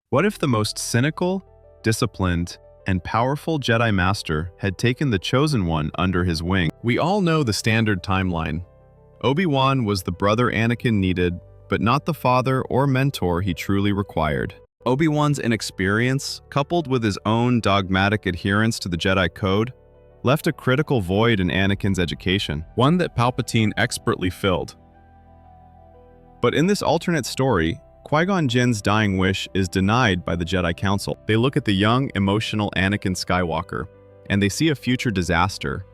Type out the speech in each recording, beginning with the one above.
What if the most cynical, disciplined, and powerful Jedi Master had taken the Chosen One under his wing? We all know the standard timeline. Obi-Wan was the brother Anakin needed, but not the father or mentor he truly required. Obi-Wan's inexperience, coupled with his own dogmatic adherence to the Jedi Code, left a critical void in Anakin's education, one that Palpatine expertly filled. But in this alternate story, Qui-Gon Jinn's dying wish is denied by the Jedi Council. They look at the young, emotional Anakin Skywalker, and they see a future disaster.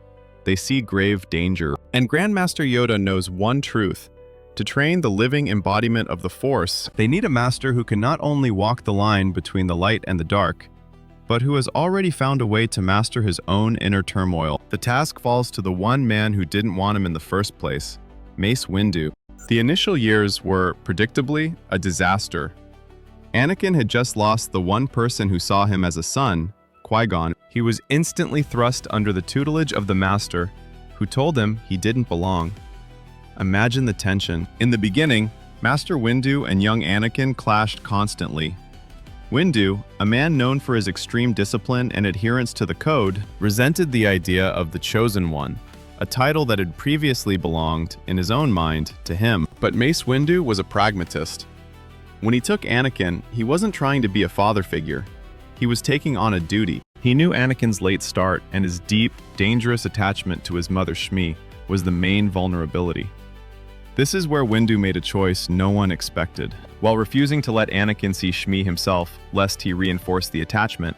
They see grave danger. And Grand Master Yoda knows one truth. To train the living embodiment of the Force, they need a master who can not only walk the line between the light and the dark, but who has already found a way to master his own inner turmoil. The task falls to the one man who didn't want him in the first place, Mace Windu. The initial years were, predictably, a disaster. Anakin had just lost the one person who saw him as a son, Qui-Gon. He was instantly thrust under the tutelage of the Master, who told him he didn't belong. Imagine the tension. In the beginning, Master Windu and young Anakin clashed constantly. Windu, a man known for his extreme discipline and adherence to the Code, resented the idea of the Chosen One, a title that had previously belonged, in his own mind, to him. But Mace Windu was a pragmatist. When he took Anakin, he wasn't trying to be a father figure. He was taking on a duty. He knew Anakin's late start and his deep, dangerous attachment to his mother Shmi was the main vulnerability. This is where Windu made a choice no one expected. While refusing to let Anakin see Shmi himself, lest he reinforce the attachment,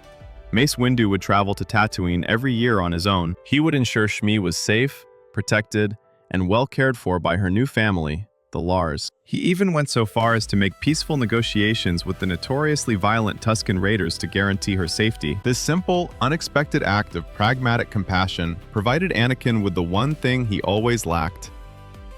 Mace Windu would travel to Tatooine every year on his own. He would ensure Shmi was safe, protected, and well cared for by her new family, the Lars. He even went so far as to make peaceful negotiations with the notoriously violent Tusken Raiders to guarantee her safety. This simple, unexpected act of pragmatic compassion provided Anakin with the one thing he always lacked: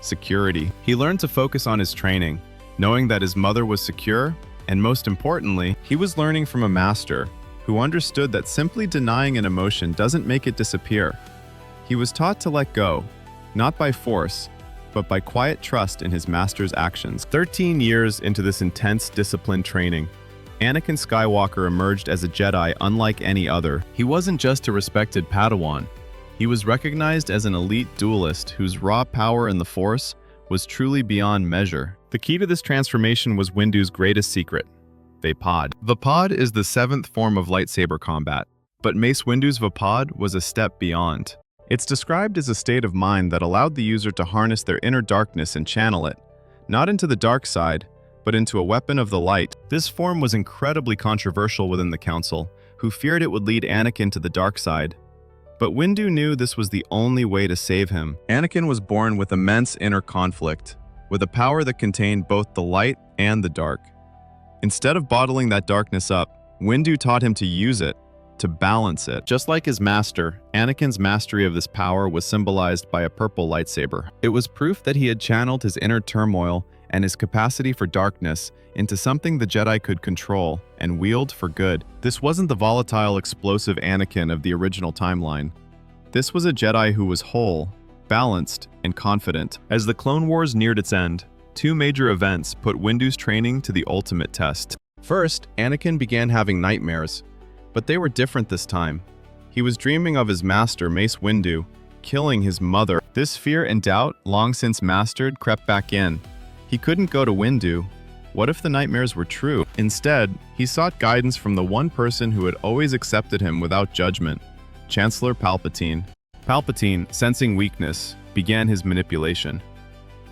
security. He learned to focus on his training, knowing that his mother was secure, and most importantly, he was learning from a master who understood that simply denying an emotion doesn't make it disappear. He was taught to let go, not by force, but by quiet trust in his master's actions. 13 years into this intense discipline training, Anakin Skywalker emerged as a Jedi unlike any other. He wasn't just a respected Padawan. He was recognized as an elite duelist whose raw power in the Force was truly beyond measure. The key to this transformation was Windu's greatest secret: Vaapad. Vaapad is the 7th form of lightsaber combat, but Mace Windu's Vaapad was a step beyond. It's described as a state of mind that allowed the user to harness their inner darkness and channel it, not into the dark side, but into a weapon of the light. This form was incredibly controversial within the Council, who feared it would lead Anakin to the dark side. But Windu knew this was the only way to save him. Anakin was born with immense inner conflict, with a power that contained both the light and the dark. Instead of bottling that darkness up, Windu taught him to use it, to balance it. Just like his master, Anakin's mastery of this power was symbolized by a purple lightsaber. It was proof that he had channeled his inner turmoil and his capacity for darkness into something the Jedi could control and wield for good. This wasn't the volatile, explosive Anakin of the original timeline. This was a Jedi who was whole, balanced, and confident. As the Clone Wars neared its end, 2 major events put Windu's training to the ultimate test. First, Anakin began having nightmares, but they were different this time. He was dreaming of his master, Mace Windu, killing his mother. This fear and doubt, long since mastered, crept back in. He couldn't go to Windu. What if the nightmares were true? Instead, he sought guidance from the one person who had always accepted him without judgment, Chancellor Palpatine. Palpatine, sensing weakness, began his manipulation.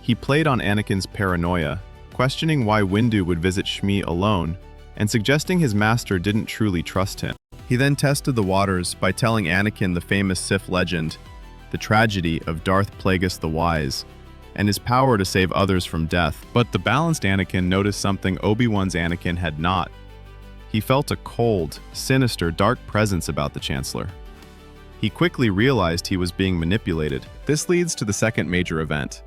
He played on Anakin's paranoia, questioning why Windu would visit Shmi alone, and suggesting his master didn't truly trust him. He then tested the waters by telling Anakin the famous Sith legend, the tragedy of Darth Plagueis the Wise, and his power to save others from death. But the balanced Anakin noticed something Obi-Wan's Anakin had not. He felt a cold, sinister, dark presence about the Chancellor. He quickly realized he was being manipulated. This leads to the second major event.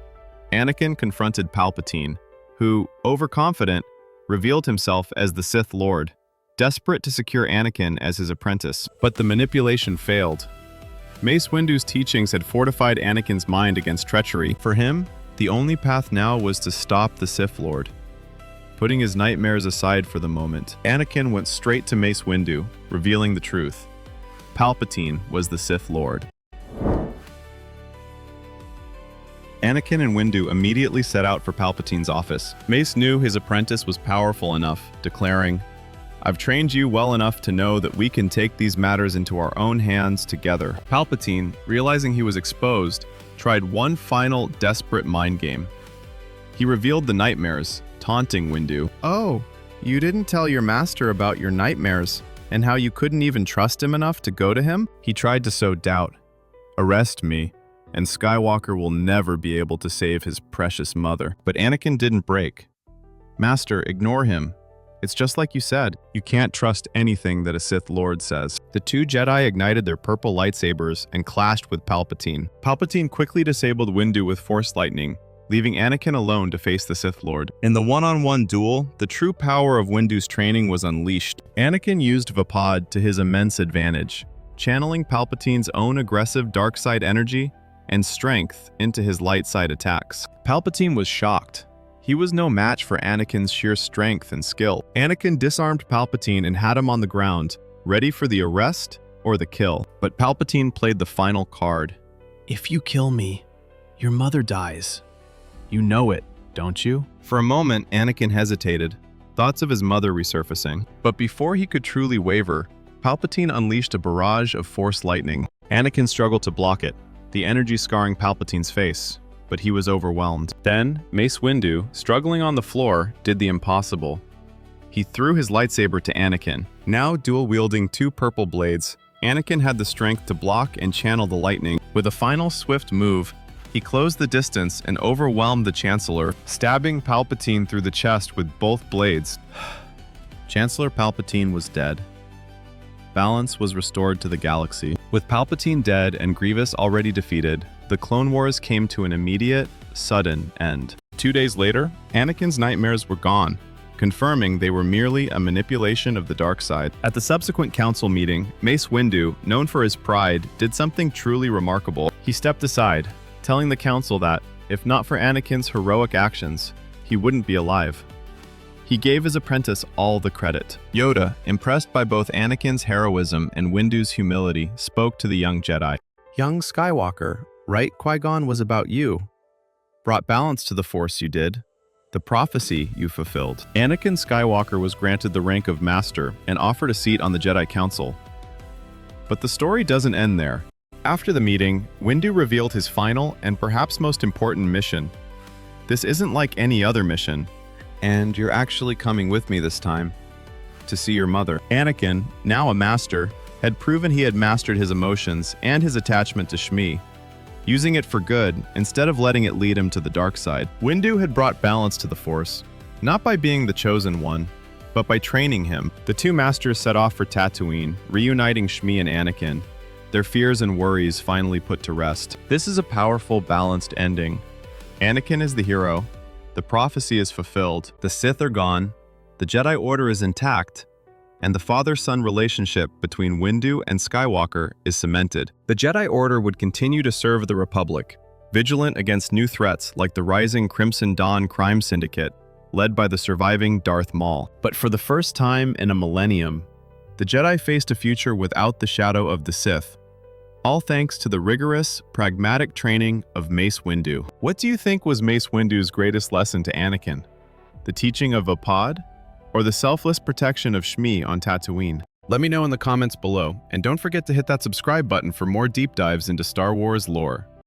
Anakin confronted Palpatine, who, overconfident, revealed himself as the Sith Lord, desperate to secure Anakin as his apprentice. But the manipulation failed. Mace Windu's teachings had fortified Anakin's mind against treachery. For him, the only path now was to stop the Sith Lord. Putting his nightmares aside for the moment, Anakin went straight to Mace Windu, revealing the truth. Palpatine was the Sith Lord. Anakin and Windu immediately set out for Palpatine's office. Mace knew his apprentice was powerful enough, declaring, "I've trained you well enough to know that we can take these matters into our own hands together." Palpatine, realizing he was exposed, tried one final desperate mind game. He revealed the nightmares, taunting Windu. "Oh, you didn't tell your master about your nightmares, and how you couldn't even trust him enough to go to him?" He tried to sow doubt. "Arrest me, and Skywalker will never be able to save his precious mother." But Anakin didn't break. "Master, ignore him. It's just like you said. You can't trust anything that a Sith Lord says." The two Jedi ignited their purple lightsabers and clashed with Palpatine. Palpatine quickly disabled Windu with Force Lightning, leaving Anakin alone to face the Sith Lord. In the one-on-one duel, the true power of Windu's training was unleashed. Anakin used Vaapad to his immense advantage, channeling Palpatine's own aggressive dark side energy and strength into his light side attacks. Palpatine was shocked. He was no match for Anakin's sheer strength and skill. Anakin disarmed Palpatine and had him on the ground, ready for the arrest or the kill. But Palpatine played the final card. "If you kill me, your mother dies. You know it, don't you?" For a moment, Anakin hesitated, thoughts of his mother resurfacing. But before he could truly waver, Palpatine unleashed a barrage of Force Lightning. Anakin struggled to block it, the energy scarring Palpatine's face, but he was overwhelmed. Then, Mace Windu, struggling on the floor, did the impossible. He threw his lightsaber to Anakin. Now dual-wielding two purple blades, Anakin had the strength to block and channel the lightning. With a final swift move, he closed the distance and overwhelmed the Chancellor, stabbing Palpatine through the chest with both blades. Chancellor Palpatine was dead. Balance was restored to the galaxy. With Palpatine dead and Grievous already defeated, the Clone Wars came to an immediate, sudden end. 2 days later, Anakin's nightmares were gone, confirming they were merely a manipulation of the dark side. At the subsequent council meeting, Mace Windu, known for his pride, did something truly remarkable. He stepped aside, telling the council that, if not for Anakin's heroic actions, he wouldn't be alive. He gave his apprentice all the credit. Yoda, impressed by both Anakin's heroism and Windu's humility, spoke to the young Jedi. "Young Skywalker, right? Qui-Gon was about you. Brought balance to the Force, you did. The prophecy you fulfilled." Anakin Skywalker was granted the rank of Master and offered a seat on the Jedi Council. But the story doesn't end there. After the meeting, Windu revealed his final and perhaps most important mission. "This isn't like any other mission, and you're actually coming with me this time to see your mother." Anakin, now a master, had proven he had mastered his emotions and his attachment to Shmi, using it for good instead of letting it lead him to the dark side. Windu had brought balance to the Force, not by being the chosen one, but by training him. The two masters set off for Tatooine, reuniting Shmi and Anakin, their fears and worries finally put to rest. This is a powerful, balanced ending. Anakin is the hero, the prophecy is fulfilled, the Sith are gone, the Jedi Order is intact, and the father-son relationship between Windu and Skywalker is cemented. The Jedi Order would continue to serve the Republic, vigilant against new threats like the rising Crimson Dawn crime syndicate, led by the surviving Darth Maul. But for the first time in a millennium, the Jedi faced a future without the shadow of the Sith, all thanks to the rigorous, pragmatic training of Mace Windu. What do you think was Mace Windu's greatest lesson to Anakin? The teaching of Vaapad, or the selfless protection of Shmi on Tatooine? Let me know in the comments below, and don't forget to hit that subscribe button for more deep dives into Star Wars lore.